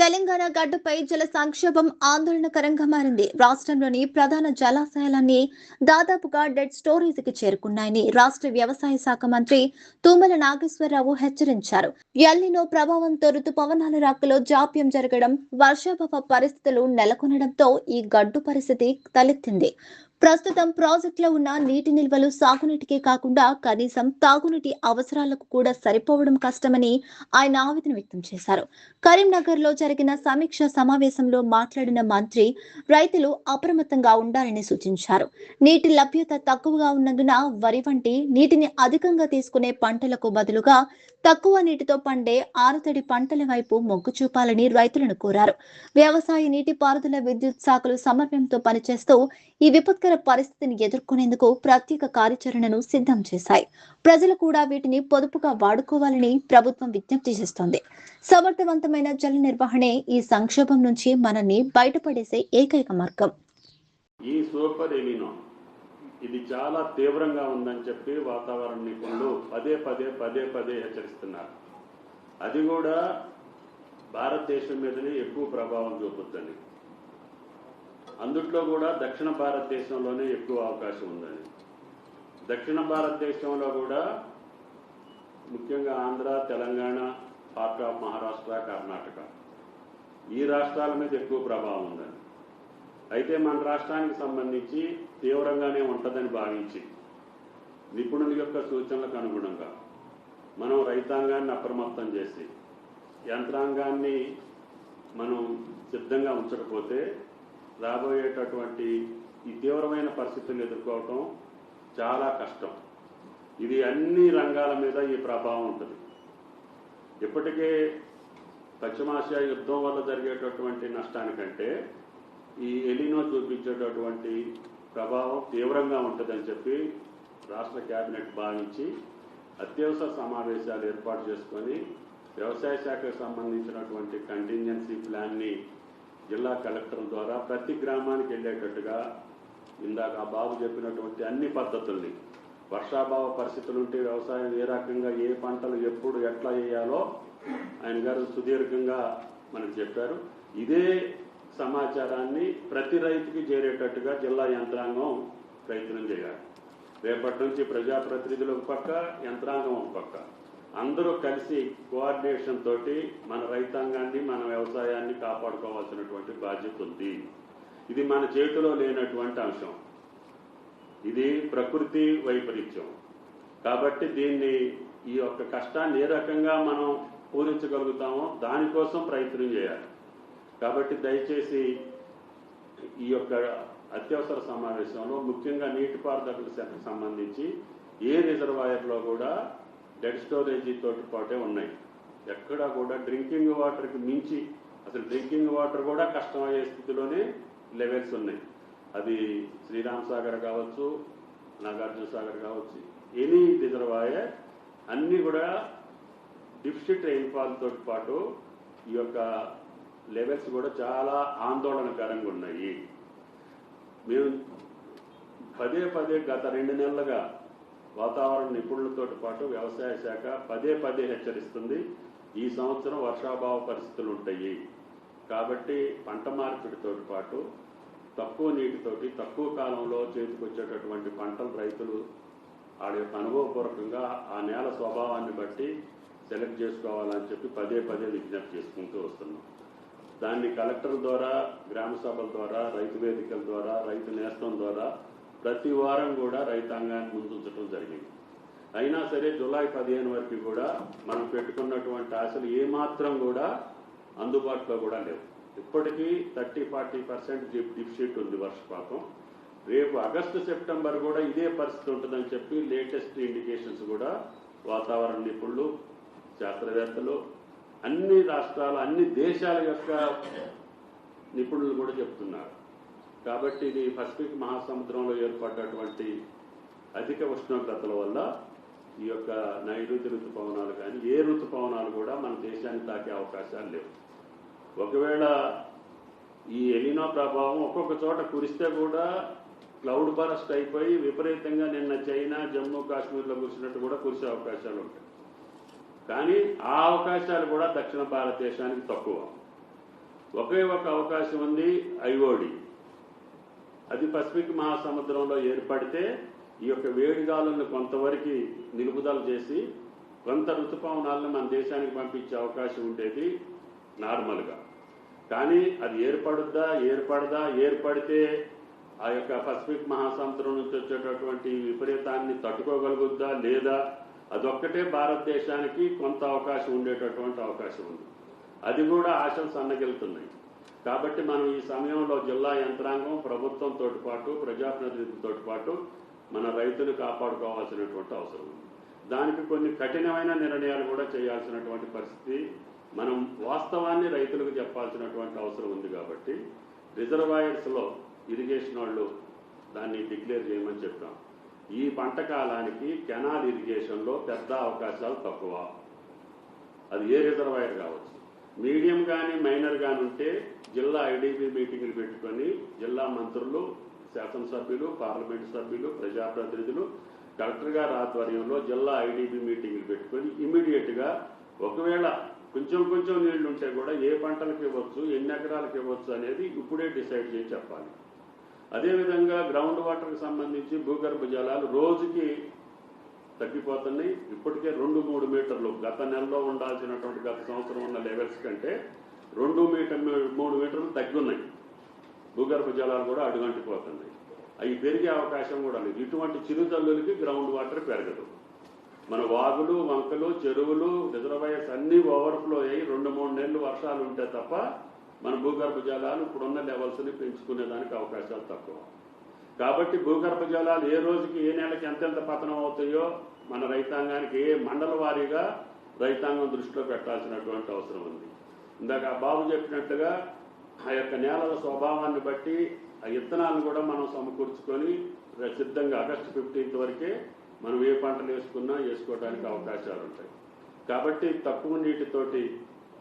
తెలంగాణ గడ్డపై జల సంక్షోభం ఆందోళనకరంగా మారింది. రాష్ట్రంలోని ప్రధాన జలాశయాలన్నీ దాదాపుగా డెడ్ స్టోరేజ్ కి చేరుకున్నాయని రాష్ట్ర వ్యవసాయ శాఖ మంత్రి తుమ్మల నాగేశ్వరరావు హెచ్చరించారు. ఎల్నినో ప్రభావంతో రుతుపవనాల రాకలో జాప్యం జరగడం, వర్షాభావ పరిస్థితులు నెలకొనడంతో ఈ గడ్డు పరిస్థితి తలెత్తింది. ప్రస్తుతం ప్రాజెక్టులో ఉన్న నీటి నిల్వలు సాగునీటికే కాకుండా కనీసం తాగునీటి అవసరాలకు కూడా సరిపోవడం కష్టమని ఆయన ఆవేదన వ్యక్తం చేశారు. కరీంనగర్ లో జరిగిన సమీక్ష సమావేశంలో మాట్లాడిన మంత్రి రైతులు అప్రమత్తంగా ఉండాలని సూచించారు. నీటి లభ్యత తక్కువగా ఉన్నందున వరి వంటి నీటిని అధికంగా తీసుకునే పంటలకు బదులుగా తక్కువ నీటితో పండే ఆరుతడి పంటల వైపు మొగ్గు చూపాలని రైతులను కోరారు. వ్యవసాయ నీటిపారుదల విద్యుత్ శాఖలు సమన్వయంతో పనిచేస్తూ ఈ విపత్కర పరిస్థితిని ఎదుర్కొనేందుకు ప్రత్యేక కార్యాచరణను సిద్ధం చేశాయి. ప్రజలు కూడా వీటిని పొదుపుగా వాడుకోవాలని ప్రభుత్వం విజ్ఞప్తి చేస్తోంది. సమర్థవంతమైన జల నిర్వహణే ఈ సంక్షోభం నుంచి మనల్ని బయటపడేసే ఏకైక మార్గం. ఈ సూపర్ ఎలినో ఇది చాలా తీవ్రంగా ఉందని చెప్పి వాతావరణ నిపుణులు పదే హెచ్చరిస్తున్నారు. అది కూడా భారతదేశం మీదనే ఎక్కువ ప్రభావం చూపుతుంది. అందుట్లో కూడా దక్షిణ భారతదేశంలోనే ఎక్కువ అవకాశం ఉందని. దక్షిణ భారతదేశంలో కూడా ముఖ్యంగా ఆంధ్ర, తెలంగాణ, పార్ట్ ఆఫ్ మహారాష్ట్ర, కర్ణాటక ఈ రాష్ట్రాల మీద ఎక్కువ ప్రభావం ఉందని. అయితే మన రాష్ట్రానికి సంబంధించి తీవ్రంగానే ఉంటుందని భావించి నిపుణుల యొక్క సూచనలకు అనుగుణంగా మనం రైతాంగాన్ని అప్రమత్తం చేసి యంత్రాంగాన్ని మనం సిద్ధంగా ఉంచకపోతే రాబోయేటటువంటి ఈ తీవ్రమైన పరిస్థితులను ఎదుర్కోవటం చాలా కష్టం. ఇది అన్ని రంగాల మీద ఈ ప్రభావం ఉంటుంది. ఇప్పటికే పశ్చిమాసియా యుద్ధం వల్ల జరిగేటటువంటి నష్టానికంటే ఈ ఎలినో చూపించేటటువంటి ప్రభావం తీవ్రంగా ఉంటుందని చెప్పి రాష్ట్ర కేబినెట్ భావించి అత్యవసర సమావేశాలు ఏర్పాటు చేసుకొని వ్యవసాయ శాఖకు సంబంధించినటువంటి కంటింజెన్సీ ప్లాన్ని జిల్లా కలెక్టర్ల ద్వారా ప్రతి గ్రామానికి వెళ్ళేటట్టుగా ఇందాక బాబు చెప్పినటువంటి అన్ని పద్ధతుల్ని, వర్షాభావ పరిస్థితులు ఉంటే వ్యవసాయం ఏ రకంగా ఏ పంటలు ఎప్పుడు ఎట్లా వేయాలో ఆయన గారు సుదీర్ఘంగా మనకు చెప్పారు. ఇదే సమాచారాన్ని ప్రతి రైతుకి చేరేటట్టుగా జిల్లా యంత్రాంగం ప్రయత్నం చేయాలి. రేపటి నుంచి ప్రజాప్రతినిధులు ఒక పక్క, యంత్రాంగం ఒక పక్క అందరూ కలిసి కోఆర్డినేషన్ తోటి మన రైతాంగాన్ని, మన వ్యవసాయాన్ని కాపాడుకోవాల్సినటువంటి బాధ్యత ఉంది. ఇది మన చేతిలో లేనటువంటి అంశం. ఇది ప్రకృతి వైపరీత్యం. కాబట్టి దీన్ని ఈ యొక్క కష్టాన్ని ఏ రకంగా మనం పూరించగలుగుతామో దానికోసం ప్రయత్నం చేయాలి. కాబట్టి దయచేసి ఈ యొక్క అత్యవసర సమావేశంలో ముఖ్యంగా నీటిపారుదల శాఖకు సంబంధించి ఏ రిజర్వాయర్లో కూడా డెడ్ స్టోరేజీ తోటి పాటే ఉన్నాయి. ఎక్కడా కూడా డ్రింకింగ్ వాటర్కి మించి అసలు డ్రింకింగ్ వాటర్ కూడా కష్టమయ్యే స్థితిలోనే లెవెల్స్ ఉన్నాయి. అది శ్రీరామ్ సాగర్ కావచ్చు, నాగార్జున సాగర్ కావచ్చు, ఎనీ రిజర్వాయర్ అన్నీ కూడా డిఫిసిట్ రెయిన్ఫాల్ తోటి పాటు ఈ యొక్క లెవెల్స్ కూడా చాలా ఆందోళనకరంగా ఉన్నాయి. మేము పదే గత 2 నెలలుగా వాతావరణ నిపుణులతో పాటు వ్యవసాయ శాఖ పదే హెచ్చరిస్తుంది. ఈ సంవత్సరం వర్షాభావ పరిస్థితులు ఉంటాయి కాబట్టి పంట మార్పిడితో పాటు తక్కువ నీటితోటి తక్కువ కాలంలో చేతికొచ్చేటటువంటి పంటలు రైతులు వాళ్ళ యొక్క అనుభవపూర్వకంగా ఆ నేల స్వభావాన్ని బట్టి సెలెక్ట్ చేసుకోవాలని చెప్పి పదే విజ్ఞప్తి చేసుకుంటూ వస్తున్నాం. దాన్ని కలెక్టర్ ద్వారా, గ్రామ సభల ద్వారా, రైతు వేదికల ద్వారా, రైతు నేస్తం ద్వారా ప్రతి వారం కూడా రైతాంగాన్ని ముందుంచడం జరిగింది. అయినా సరే జూలై 15 వరకు కూడా మనం పెట్టుకున్నటువంటి ఆశలు ఏమాత్రం కూడా అందుబాటులో కూడా లేవు. ఇప్పటికీ 30-40% డిఫిసిట్ ఉంది వర్షపాతం. రేపు ఆగస్టు, సెప్టెంబర్ కూడా ఇదే పరిస్థితి ఉంటుందని చెప్పి లేటెస్ట్ ఇండికేషన్స్ కూడా వాతావరణ నిపుణులు, శాస్త్రవేత్తలు, అన్ని రాష్ట్రాల, అన్ని దేశాల యొక్క నిపుణులు కూడా చెప్తున్నారు. కాబట్టి ఇది పసిఫిక్ మహాసముద్రంలో ఏర్పడ్డటువంటి అధిక ఉష్ణోగ్రతల వల్ల ఈ యొక్క నైరుతి ఋతుపవనాలు కానీ ఏ ఋతుపవనాలు కూడా మన దేశాన్ని తాకే అవకాశాలు లేవు. ఒకవేళ ఈ ఎలినో ప్రభావం ఒక్కొక్క చోట కురిస్తే కూడా క్లౌడ్ బరస్ట్ అయిపోయి విపరీతంగా నిన్న చైనా, జమ్మూ కాశ్మీర్లో కురిసినట్టు కూడా కురిసే అవకాశాలు ఉంటాయి. కానీ ఆ అవకాశాలు కూడా దక్షిణ భారతదేశానికి తక్కువ. ఒకే ఒక అవకాశం ఉంది, ఐఓడి. అది పసిఫిక్ మహాసముద్రంలో ఏర్పడితే ఈ యొక్క వేడిగాలులను కొంతవరకు నిలుపుదల చేసి కొంత ఋతుపవనాలను మన దేశానికి పంపించే అవకాశం ఉండేది నార్మల్గా. కానీ అది ఏర్పడితే ఆ యొక్క పసిఫిక్ మహాసముద్రం నుంచి వచ్చేటటువంటి విపరీతాన్ని తట్టుకోగలుగుద్దా లేదా, అదొక్కటే భారతదేశానికి కొంత అవకాశం ఉండేటటువంటి అవకాశం ఉంది. అది కూడా ఆశలు సన్నగిలుతున్నాయి. కాబట్టి మనం ఈ సమయంలో జిల్లా యంత్రాంగం, ప్రభుత్వంతో పాటు ప్రజాప్రతినిధులతో పాటు మన రైతులు కాపాడుకోవాల్సినటువంటి అవసరం ఉంది. దానికి కొన్ని కఠినమైన నిర్ణయాలు కూడా చేయాల్సినటువంటి పరిస్థితి, మనం వాస్తవాన్ని రైతులకు చెప్పాల్సినటువంటి అవసరం ఉంది. కాబట్టి రిజర్వాయర్స్లో ఇరిగేషన్ వాళ్ళు దాన్ని డిక్లేర్ చేయమని చెప్పాం. ఈ పంట కాలానికి కెనాల్ ఇరిగేషన్లో పెద్ద అవకాశాలు తక్కువ. అది ఏ రిజర్వాయర్ కావచ్చు. మీడియం కానీ మైనర్ కానీ ఉంటే జిల్లా ఐడిబి మీటింగులు పెట్టుకొని జిల్లా మంత్రులు, శాసనసభ్యులు, పార్లమెంటు సభ్యులు, ప్రజాప్రతినిధులు, కలెక్టర్ గారి ఆధ్వర్యంలో జిల్లా ఐడిబి మీటింగులు పెట్టుకొని ఇమ్మీడియట్గా ఒకవేళ కొంచెం నీళ్లు ఉంటే కూడా ఏ పంటలకు ఇవ్వచ్చు, ఎన్ని ఎకరాలకు ఇవ్వచ్చు అనేది ఇప్పుడే డిసైడ్ చేసి చెప్పాలి. అదేవిధంగా గ్రౌండ్ వాటర్కి సంబంధించి భూగర్భ జలాలు రోజుకి తగ్గిపోతున్నాయి. ఇప్పటికే 2-3 మీటర్లు గత నెలలో ఉండాల్సినటువంటి గత సంవత్సరం ఉన్న లెవెల్స్ కంటే 2-3 మీటర్లు తగ్గున్నాయి. భూగర్భ జలాలు కూడా అడుగంటిపోతున్నాయి. అవి పెరిగే అవకాశం కూడా లేదు. ఇటువంటి చిరుతల్లులకి గ్రౌండ్ వాటర్ పెరగదు. మన వాగులు, వంకలు, చెరువులు, రిజర్వాయర్స్ అన్నీ ఓవర్ఫ్లో అయ్యి 2-3 నెలలు వర్షాలు ఉంటే తప్ప మన భూగర్భ జలాలు ఇప్పుడున్న లెవెల్స్ని పెంచుకునేదానికి అవకాశాలు తక్కువ. కాబట్టి భూగర్భ జలాలు ఏ రోజుకి ఏ నెలకి ఎంతెంత పతనం అవుతాయో మన రైతాంగానికి ఏ మండల వారీగా రైతాంగం దృష్టిలో పెట్టాల్సినటువంటి అవసరం ఉంది. ఇందాక బాబు చెప్పినట్టుగా ఆ యొక్క నేలల స్వభావాన్ని బట్టి ఆ విత్తనాలను కూడా మనం సమకూర్చుకొని సిద్ధంగా ఆగస్టు 15th వరకే మనం ఏ పంటలు వేసుకోవడానికి అవకాశాలు ఉంటాయి. కాబట్టి తక్కువ నీటితోటి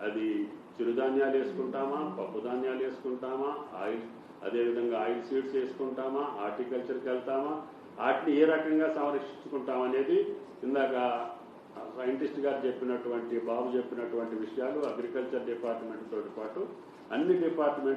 అది చిరుధాన్యాలు వేసుకుంటామా, పప్పు ధాన్యాలు వేసుకుంటామా, అదేవిధంగా ఆయిల్ సీడ్స్ వేసుకుంటామా, హార్టికల్చర్కి వెళ్తామా, వాటిని ఏ రకంగా సంరక్షించుకుంటాం అనేది ఇందాక సైంటిస్ట్ గారు చెప్పినటువంటి, బాబు చెప్పినటువంటి విషయాలు అగ్రికల్చర్ డిపార్ట్మెంట్ తోటి పాటు అన్ని డిపార్ట్మెంట్